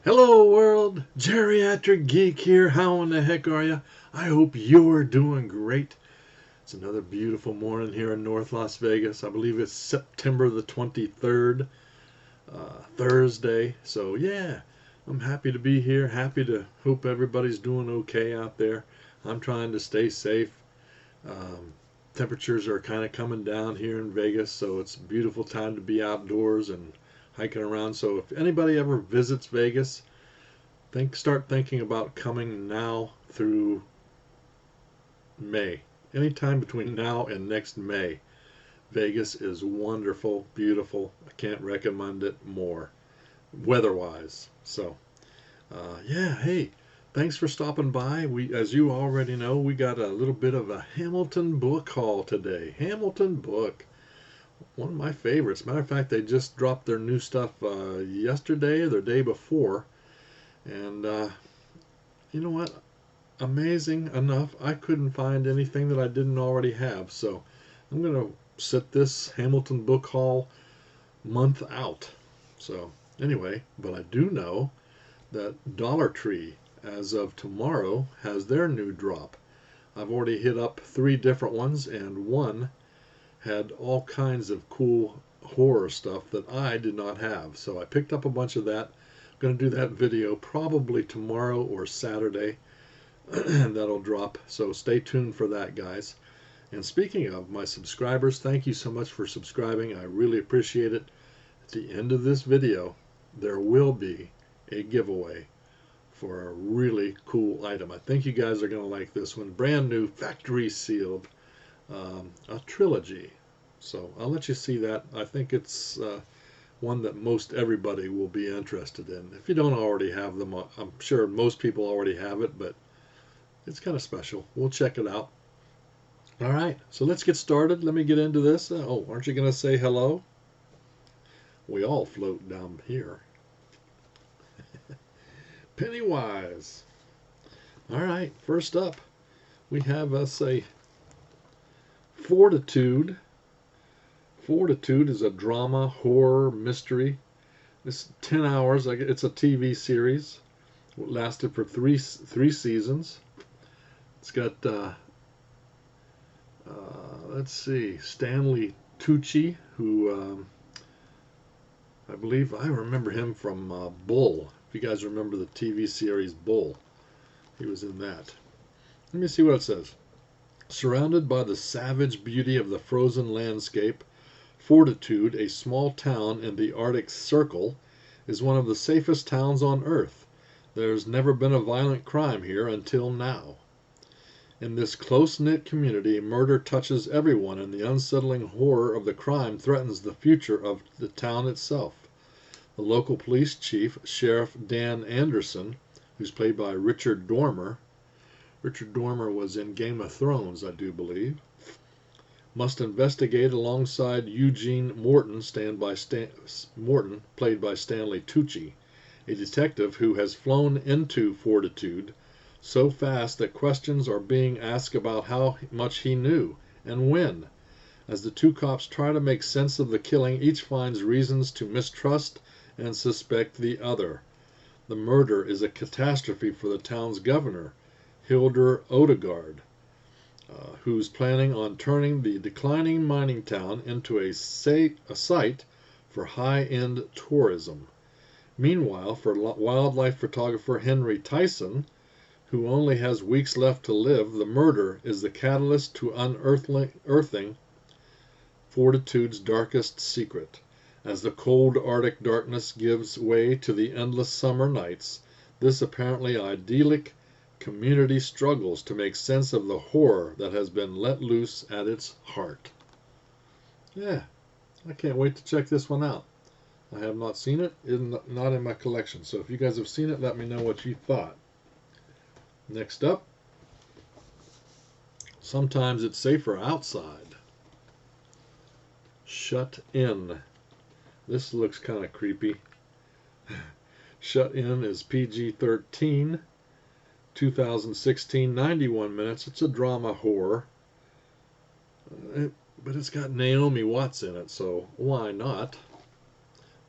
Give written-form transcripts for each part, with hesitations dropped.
Hello world, Geriatric Geek here. How in the heck are you? I hope you're doing great. It's another beautiful morning here in North Las Vegas. I believe it's September the 23rd, Thursday. So yeah, I'm happy to be here. Happy to hope everybody's doing okay out there. I'm trying to stay safe. Um, Temperatures are kind of coming down here in Vegas, so it's a beautiful time to be outdoors and hiking around. So if anybody ever visits Vegas, start thinking about coming now through May. Anytime between now and next May. Vegas is wonderful, beautiful. I can't recommend it more, weather-wise. So, yeah, hey, thanks for stopping by. As you already know, we got a little bit of a Hamilton book haul today. Hamilton book, one of my favorites. Matter of fact, they just dropped their new stuff yesterday or the day before. And you know what? Amazing enough, I couldn't find anything that I didn't already have. So I'm going to set this Hamilton book haul month out. So anyway, but I do know that Dollar Tree, as of tomorrow, has their new drop. I've already hit up 3 different ones, and one had all kinds of cool horror stuff that I did not have. So I picked up a bunch of that. Going to do that video probably tomorrow or Saturday. That'll drop, so stay tuned for that, guys. And speaking of my subscribers, thank you so much for subscribing. I really appreciate it. At the end of this video, there will be a giveaway for a really cool item. I think you guys are going to like this one. Brand new, factory sealed, a trilogy. So I'll let you see that. I think it's one that most everybody will be interested in. If you don't already have them, I'm sure most people already have it, but it's kind of special. We'll check it out. All right, so let's get started. Let me get into this. Oh, aren't you going to say hello? We all float down here. Pennywise. All right, first up, we have us a Fortitude. Fortitude is a drama, horror, mystery. It's 10 hours. It's a TV series. It lasted for three seasons. It's got, let's see, Stanley Tucci, who I believe I remember him from Bull. If you guys remember the TV series Bull, he was in that. Let me see what it says. Surrounded by the savage beauty of the frozen landscape, Fortitude, a small town in the Arctic Circle, is one of the safest towns on Earth. There's never been a violent crime here until now. In this close-knit community, murder touches everyone, and the unsettling horror of the crime threatens the future of the town itself. The local police chief, Sheriff Dan Anderson, who's played by Richard Dormer. Richard Dormer was in Game of Thrones, I do believe. Must investigate alongside Eugene Morton, Morton, played by Stanley Tucci, a detective who has flown into Fortitude so fast that questions are being asked about how much he knew and when. As the 2 cops try to make sense of the killing, each finds reasons to mistrust and suspect the other. The murder is a catastrophe for the town's governor, Hildur Odegaard, who's planning on turning the declining mining town into a site for high-end tourism. Meanwhile, for wildlife photographer Henry Tyson, who only has weeks left to live, the murder is the catalyst to unearthing Fortitude's darkest secret. As the cold Arctic darkness gives way to the endless summer nights, this apparently idyllic community struggles to make sense of the horror that has been let loose at its heart. Yeah, I can't wait to check this one out. I have not seen it, not in my collection. So if you guys have seen it, let me know what you thought. Next up, Sometimes It's Safer Outside. Shut In. This looks kind of creepy. Shut In is PG-13. 2016, 91 minutes. It's a drama horror. But it's got Naomi Watts in it, so why not?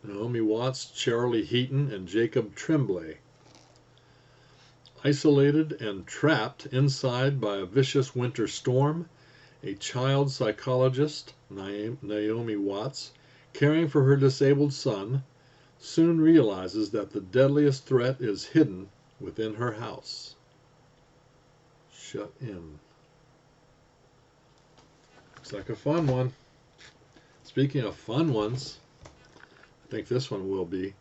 Naomi Watts, Charlie Heaton, and Jacob Tremblay. Isolated and trapped inside by a vicious winter storm, a child psychologist, Naomi Watts, caring for her disabled son, soon realizes that the deadliest threat is hidden within her house. Shut in. Looks like a fun one. Speaking of fun ones, I think this one will be.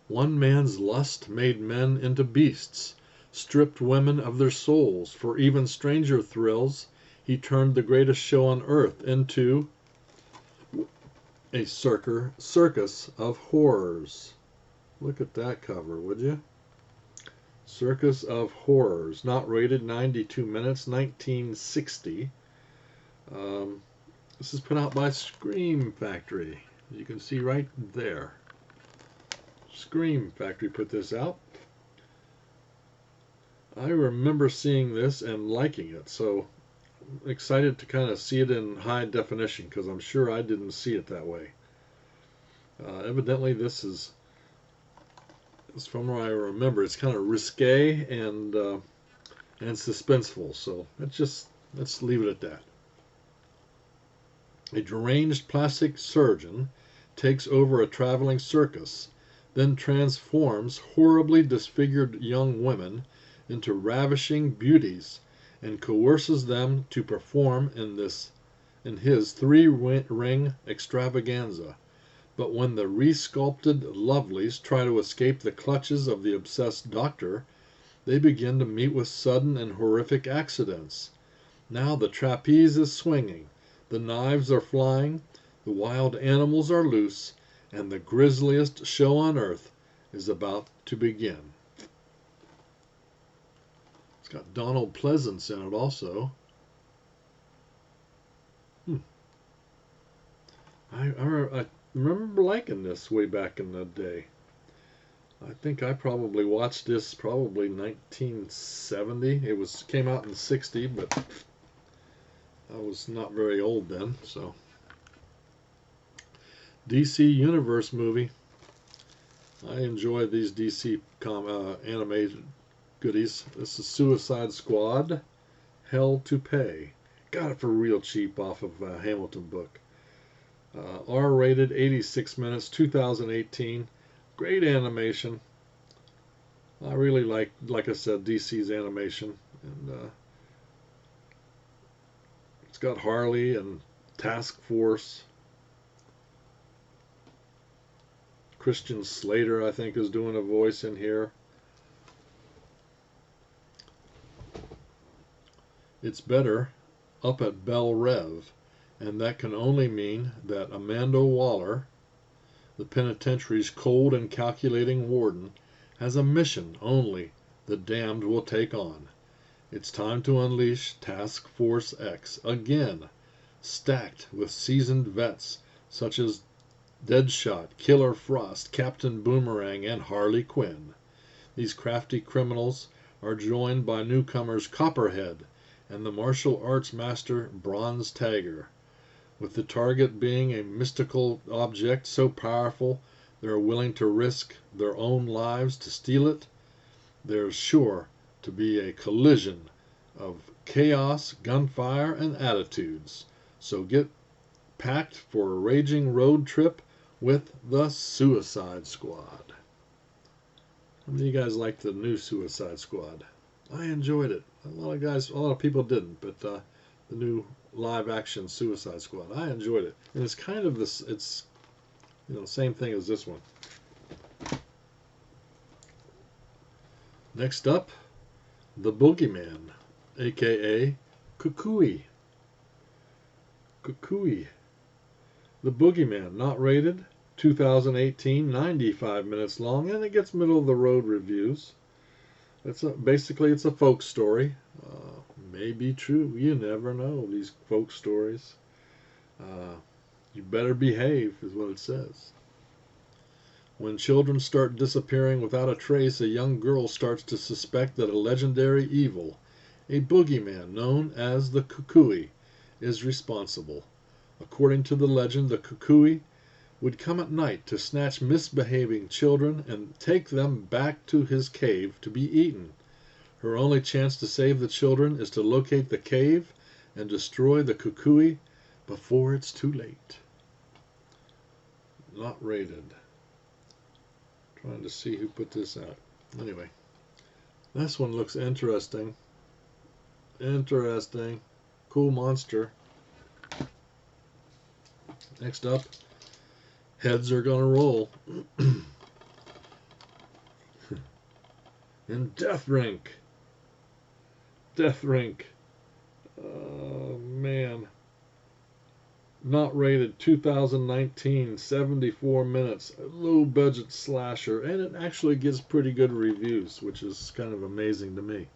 One man's lust made men into beasts, stripped women of their souls. For even stranger thrills, he turned the greatest show on earth into a circus of horrors. Look at that cover, would you? Circus of Horrors. Not rated, 92 minutes, 1960. This is put out by Scream Factory. You can see right there. Scream Factory put this out. I remember seeing this and liking it, so I'm excited to kind of see it in high definition because I'm sure I didn't see it that way. Evidently this is from what I remember. It's kind of risque and suspenseful, so let's leave it at that. A deranged plastic surgeon takes over a traveling circus, then transforms horribly disfigured young women into ravishing beauties and coerces them to perform in his three-ring extravaganza. But when the resculpted lovelies try to escape the clutches of the obsessed doctor, they begin to meet with sudden and horrific accidents. Now the trapeze is swinging, the knives are flying, the wild animals are loose, and the grisliest show on earth is about to begin. It's got Donald Pleasance in it also. I remember liking this way back in the day. I think I probably watched this probably 1970. It came out in 60, but I was not very old then, so. DC Universe movie. I enjoy these DC animated goodies. This is Suicide Squad, Hell to Pay. Got it for real cheap off of Hamilton book. R-rated, 86 minutes, 2018. Great animation. I really like I said, DC's animation. And it's got Harley and Task Force. Christian Slater, I think, is doing a voice in here. It's better up at Bell Rev, and that can only mean that Amanda Waller, the penitentiary's cold and calculating warden, has a mission only the damned will take on. It's time to unleash Task Force X again, stacked with seasoned vets such as Deadshot, Killer Frost, Captain Boomerang, and Harley Quinn. These crafty criminals are joined by newcomers Copperhead and the martial arts master Bronze Tiger, with the target being a mystical object so powerful they're willing to risk their own lives to steal it. There's sure to be a collision of chaos, gunfire, and attitudes. So get packed for a raging road trip with the Suicide Squad. How many of you guys like the new Suicide Squad? I enjoyed it. A lot of people didn't, but the new live-action Suicide Squad, I enjoyed it. And it's kind of this, it's, same thing as this one. Next up, the Boogeyman, aka Kukui. Kukui. The Boogeyman, not rated, 2018, 95 minutes long, and it gets middle-of-the-road reviews. Basically, it's a folk story. May be true. You never know, these folk stories. You better behave, is what it says. When children start disappearing without a trace, a young girl starts to suspect that a legendary evil, a boogeyman known as the Kukui, is responsible. According to the legend, the Kukui would come at night to snatch misbehaving children and take them back to his cave to be eaten. Her only chance to save the children is to locate the cave and destroy the kukui before it's too late. Not rated. Trying to see who put this out. Anyway, this one looks interesting. Interesting. Cool monster. Next up, heads are gonna roll. And Death Rink. Death Rink. Oh, man. Not rated, 2019, 74 minutes. A low budget slasher, and it actually gets pretty good reviews, which is kind of amazing to me.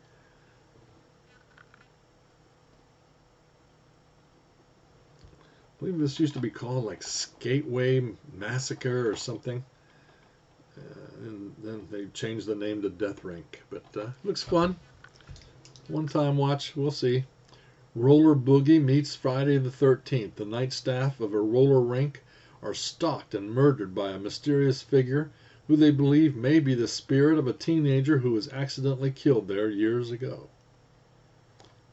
I believe this used to be called like Skateway Massacre or something. And then they changed the name to Death Rink. But looks fun. One-time watch, we'll see. Roller Boogie meets Friday the 13th. The night staff of a roller rink are stalked and murdered by a mysterious figure who they believe may be the spirit of a teenager who was accidentally killed there years ago.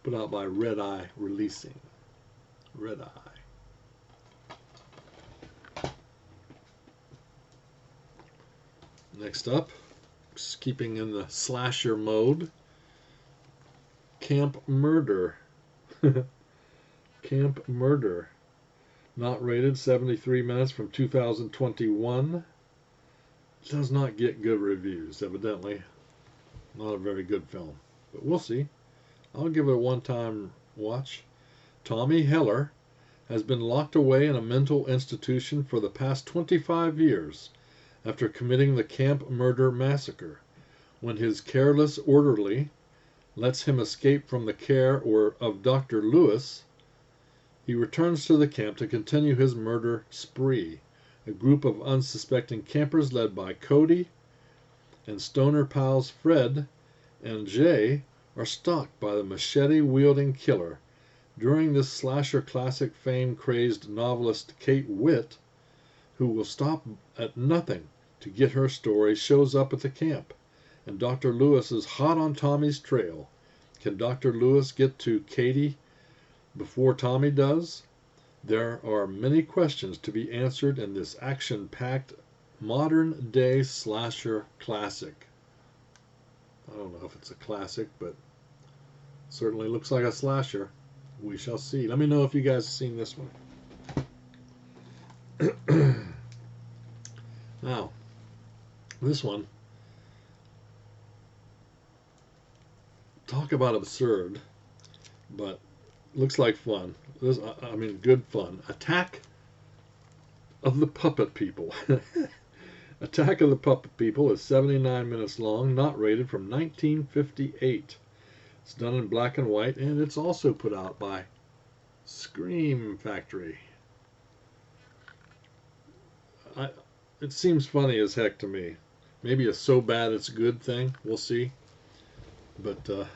Put out by Red Eye Releasing. Red Eye. Next up, just keeping in the slasher mode, Camp Murder. Camp Murder. Not rated, 73 minutes from 2021. Does not get good reviews, evidently. Not a very good film, but we'll see. I'll give it a one-time watch. Tommy Heller has been locked away in a mental institution for the past 25 years after committing the Camp Murder Massacre. When his careless orderly lets him escape from the care of Dr. Lewis, he returns to the camp to continue his murder spree. A group of unsuspecting campers led by Cody and stoner pals Fred and Jay are stalked by the machete-wielding killer. During this slasher classic, fame-crazed novelist Kate Witt, who will stop at nothing to get her story, shows up at the camp, and Dr. Lewis is hot on Tommy's trail. Can Dr. Lewis get to Katie before Tommy does? There are many questions to be answered in this action-packed modern-day slasher classic. I don't know if it's a classic, but it certainly looks like a slasher. We shall see. Let me know if you guys have seen this one. Now, this one, talk about absurd, but looks like fun. I mean, good fun. Attack of the Puppet People. Attack of the Puppet People is 79 minutes long, not rated, from 1958. It's done in black and white, and it's also put out by Scream Factory. It seems funny as heck to me. Maybe a so bad it's good thing. We'll see. But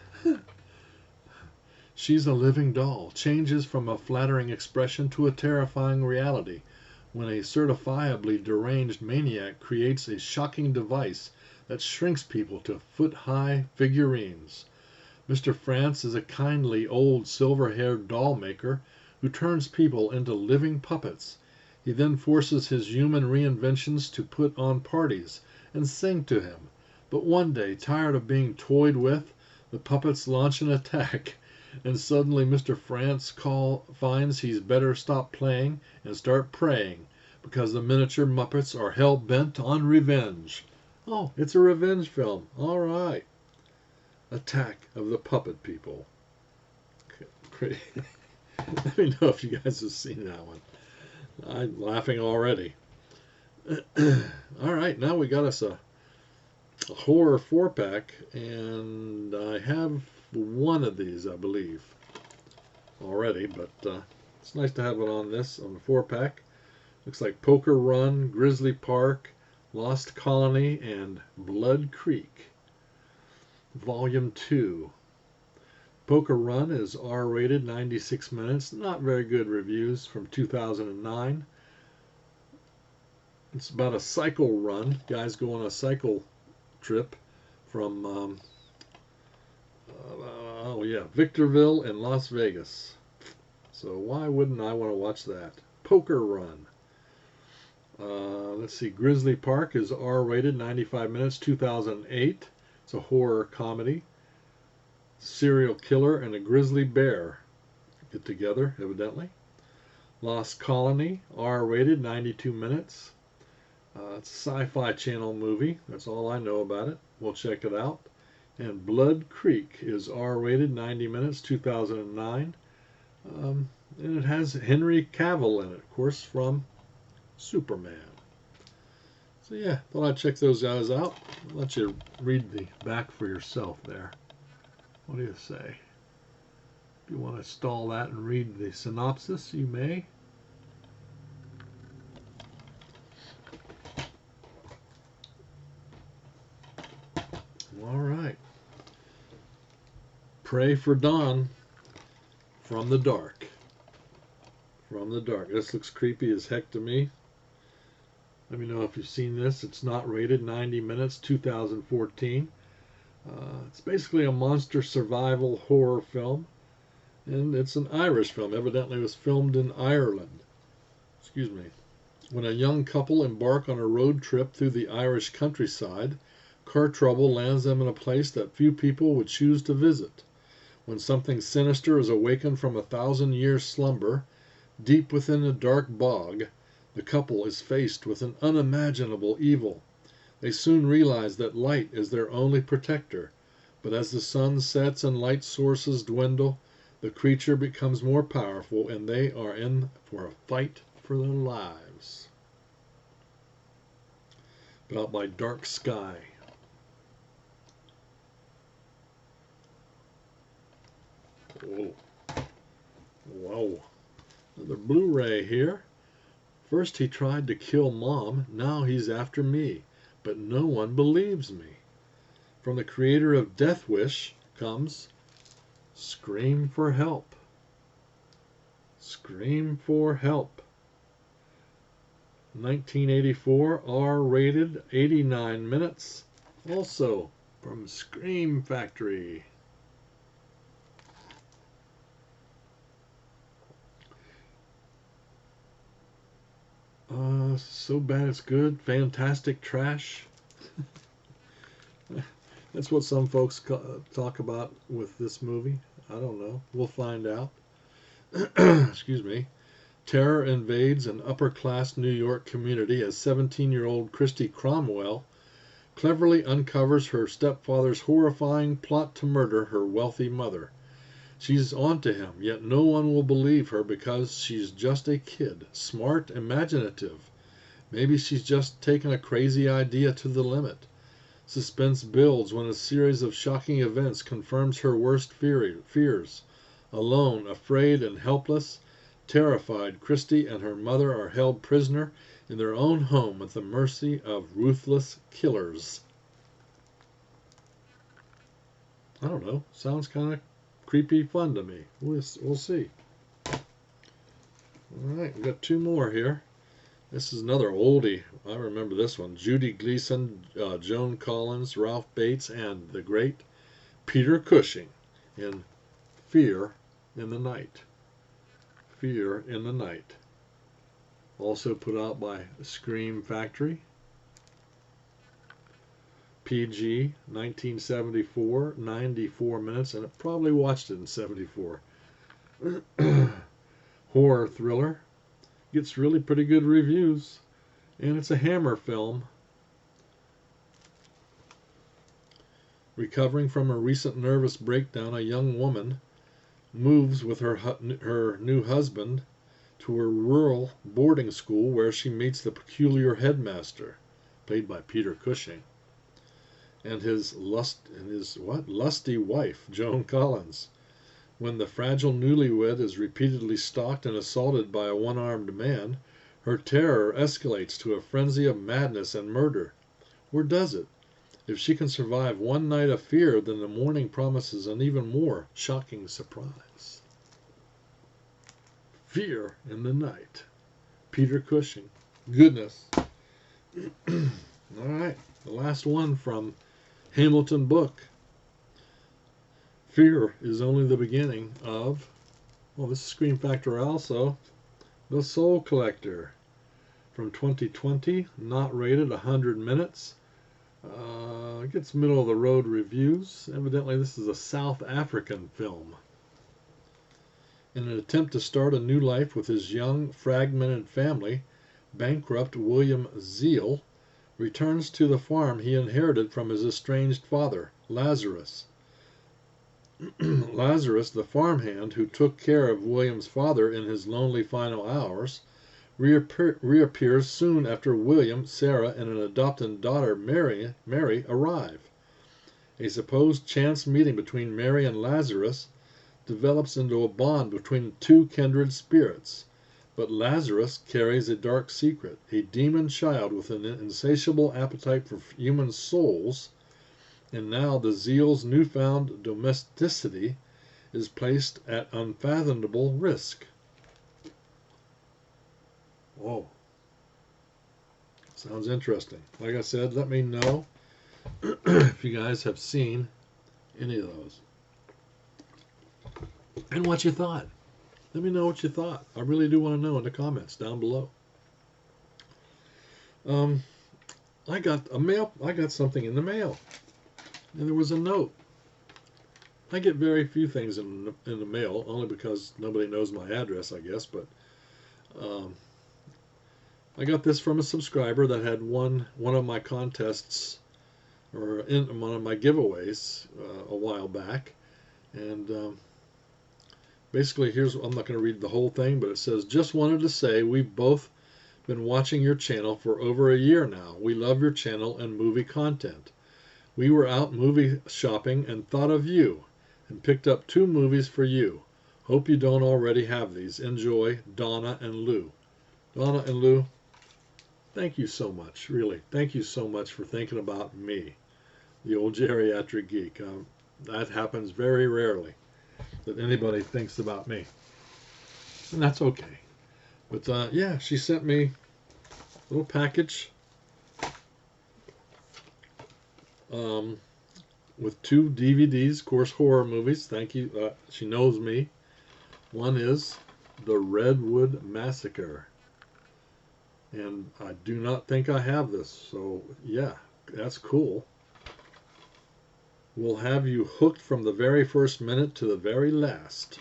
she's a living doll. Changes from a flattering expression to a terrifying reality when a certifiably deranged maniac creates a shocking device that shrinks people to foot-high figurines. Mr. France is a kindly old silver-haired doll maker who turns people into living puppets. He then forces his human reinventions to put on parties and sing to him. But one day, tired of being toyed with, the puppets launch an attack, and suddenly Mr. France finds he's better stop playing and start praying, because the miniature Muppets are hell-bent on revenge. Oh, it's a revenge film. All right. Attack of the Puppet People. Great. Let me know if you guys have seen that one. I'm laughing already. All right, now we got us a horror 4-pack, and I have one of these, I believe, already, but it's nice to have it on the 4-pack. Looks like Poker Run, Grizzly Park, Lost Colony, and Blood Creek. Volume 2. Poker Run is R-rated, 96 minutes. Not very good reviews, from 2009. It's about a cycle run. Guys go on a cycle trip from, oh yeah, Victorville and Las Vegas. So why wouldn't I want to watch that? Poker Run. Let's see. Grizzly Park is R-rated, 95 minutes, 2008. It's a horror comedy. Serial killer and a grizzly bear get together, evidently. Lost Colony, R-rated, 92 minutes. It's a Sci-Fi Channel movie. That's all I know about it. We'll check it out. And Blood Creek is R-rated, 90 minutes, 2009. And it has Henry Cavill in it, of course, from Superman. So yeah, thought I'd check those guys out. I'll let you read the back for yourself there. What do you say? If you want to stall that and read the synopsis, you may. All right. Pray for Dawn from the dark. From the dark. This looks creepy as heck to me. Let me know if you've seen this. It's not rated, 90 minutes, 2014. It's basically a monster survival horror film. And it's an Irish film. Evidently it was filmed in Ireland. Excuse me. When a young couple embark on a road trip through the Irish countryside, car trouble lands them in a place that few people would choose to visit. When something sinister is awakened from 1,000-year slumber, deep within a dark bog, the couple is faced with an unimaginable evil. They soon realize that light is their only protector, but as the sun sets and light sources dwindle, the creature becomes more powerful and they are in for a fight for their lives. Put out by Dark Sky. Whoa. Whoa. Another Blu-ray here. First he tried to kill Mom, now he's after me, but no one believes me. From the creator of Death Wish comes Scream for Help. Scream for Help. 1984, R-rated, 89 minutes. Also from Scream Factory. So bad it's good. Fantastic trash. That's what some folks talk about with this movie. I don't know. We'll find out. Excuse me. Terror invades an upper-class New York community as 17-year-old Christy Cromwell cleverly uncovers her stepfather's horrifying plot to murder her wealthy mother. She's on to him, yet no one will believe her because she's just a kid, smart, imaginative. Maybe she's just taken a crazy idea to the limit. Suspense builds when a series of shocking events confirms her worst fears. Alone, afraid, and helpless, terrified, Christy and her mother are held prisoner in their own home at the mercy of ruthless killers. I don't know. Sounds kind of creepy fun to me. We'll see. All right, we've got two more here. This is another oldie. I remember this one. Judy Gleason, Joan Collins, Ralph Bates, and the great Peter Cushing in Fear in the Night. Fear in the Night. Also put out by Scream Factory. PG, 1974, 94 minutes, and I probably watched it in 74. Horror thriller. Gets really pretty good reviews, and it's a Hammer film. Recovering from a recent nervous breakdown, a young woman moves with her new husband to a rural boarding school where she meets the peculiar headmaster, played by Peter Cushing, and his lusty wife, Joan Collins. When the fragile newlywed is repeatedly stalked and assaulted by a one-armed man, her terror escalates to a frenzy of madness and murder. Or does it? If she can survive one night of fear, then the morning promises an even more shocking surprise. Fear in the Night. Peter Cushing. Goodness. All right, the last one from Hamilton book. Fear is only the beginning of, well, this is Scream Factor also, The Soul Collector from 2020, not rated, 100 minutes. It gets middle of the road reviews. Evidently, this is a South African film. In an attempt to start a new life with his young, fragmented family, bankrupt William Zeal returns to the farm he inherited from his estranged father, Lazarus. Lazarus, the farmhand who took care of William's father in his lonely final hours, reappears soon after William, Sarah, and an adopted daughter, Mary, arrive. A supposed chance meeting between Mary and Lazarus develops into a bond between two kindred spirits. But Lazarus carries a dark secret. A demon child with an insatiable appetite for human souls, and now the Zeal's newfound domesticity is placed at unfathomable risk. Whoa. Sounds interesting. Like I said, let me know if you guys have seen any of those. And what you thought. Let me know what you thought. I really do want to know in the comments down below. I got something in the mail. And there was a note. I get very few things in the mail, only because nobody knows my address, I guess. But I got this from a subscriber that had won one of my contests, or in one of my giveaways a while back. And basically, I'm not going to read the whole thing, but it says, just wanted to say we've both been watching your channel for over a year now. We love your channel and movie content. We were out movie shopping and thought of you and picked up 2 movies for you. Hope you don't already have these. Enjoy, Donna and Lou. Donna and Lou, thank you so much, really. Thank you so much for thinking about me, the old geriatric geek. That happens very rarely, that anybody thinks about me. And that's okay. But yeah, she sent me a little package with 2 DVDs, of course, horror movies. Thank you. She knows me. One is The Redwood Massacre. And I do not think I have this. So, yeah, that's cool. We'll have you hooked from the very first minute to the very last.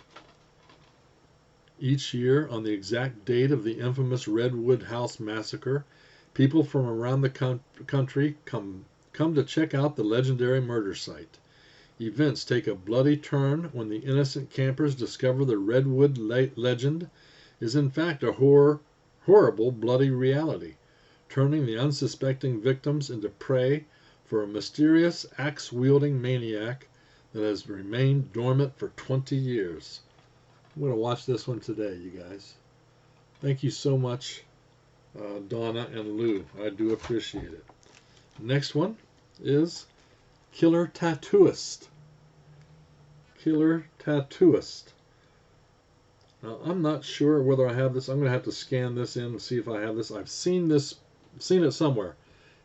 Each year, on the exact date of the infamous Redwood House Massacre, people from around the country come to check out the legendary murder site. Events take a bloody turn when the innocent campers discover the Redwood legend is in fact a horrible, bloody reality, turning the unsuspecting victims into prey for a mysterious axe-wielding maniac that has remained dormant for 20 years. I'm going to watch this one today, you guys. Thank you so much, Donna and Lou. I do appreciate it. Next one is Killer Tattooist. Killer Tattooist. Now, I'm not sure whether I have this. I'm going to have to scan this in and see if I have this. I've seen it somewhere.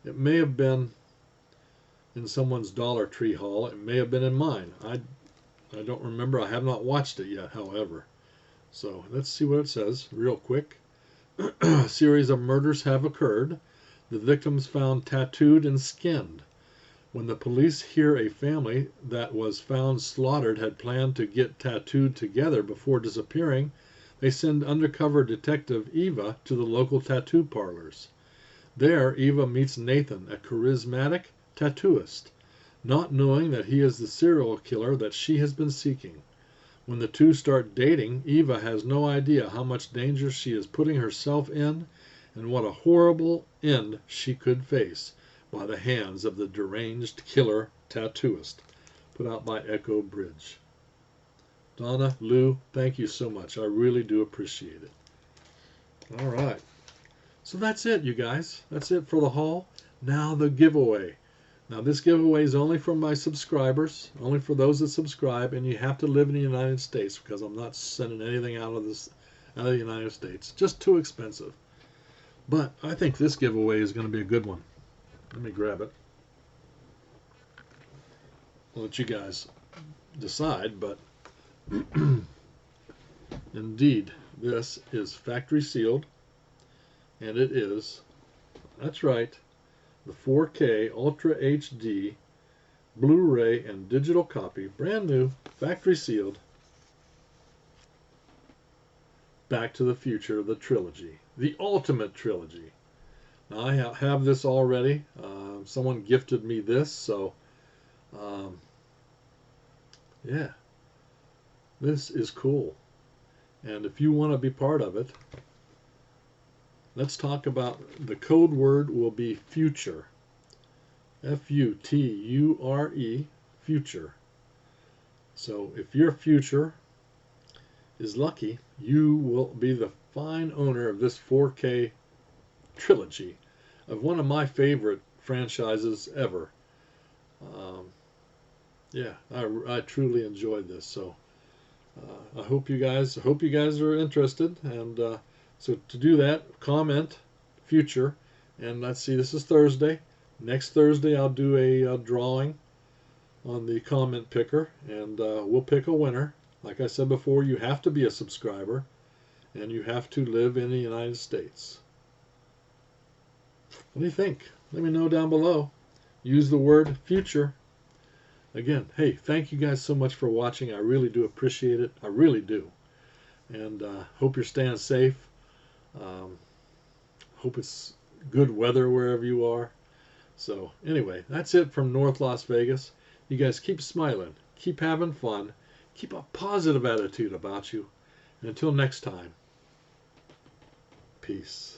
It may have been in someone's Dollar Tree haul. It may have been in mine. I don't remember. I have not watched it yet, however. So let's see what it says real quick. A series of murders have occurred. The victims found tattooed and skinned. When the police hear a family that was found slaughtered had planned to get tattooed together before disappearing, they send undercover detective Eva to the local tattoo parlors. There, Eva meets Nathan, a charismatic tattooist, not knowing that he is the serial killer that she has been seeking. When the two start dating, Eva has no idea how much danger she is putting herself in and what a horrible end she could face by the hands of the deranged killer tattooist. Put out by Echo Bridge. Donna, Lou, thank you so much. I really do appreciate it. All right. So that's it, you guys. That's it for the haul. Now the giveaway. Now this giveaway is only for my subscribers, only for those that subscribe, and you have to live in the United States because I'm not sending anything out of the United States. Just too expensive. But I think this giveaway is going to be a good one. Let me grab it. I'll let you guys decide, but indeed, this is factory sealed, and it is, that's right, the 4K Ultra HD Blu-ray and digital copy, brand new, factory sealed, Back to the Future, the trilogy, the ultimate trilogy. Now I have this already. Someone gifted me this, so yeah, this is cool. And if you want to be part of it, let's talk about, the code word will be future. F-U-T-U-R-E, future. So if your future is lucky, you will be the fine owner of this 4K trilogy of one of my favorite franchises ever. Yeah, I truly enjoyed this. So I hope you guys are interested. And so to do that, comment future, and let's see. This is Thursday. Next Thursday, I'll do a drawing on the comment picker, and we'll pick a winner. Like I said before, you have to be a subscriber, and you have to live in the United States. What do you think? Let me know down below. Use the word future. Again, hey, thank you guys so much for watching. I really do appreciate it. I really do. And hope you're staying safe. Hope it's good weather wherever you are. So anyway, that's it from North Las Vegas. You guys keep smiling, keep having fun, keep a positive attitude about you. And until next time, peace.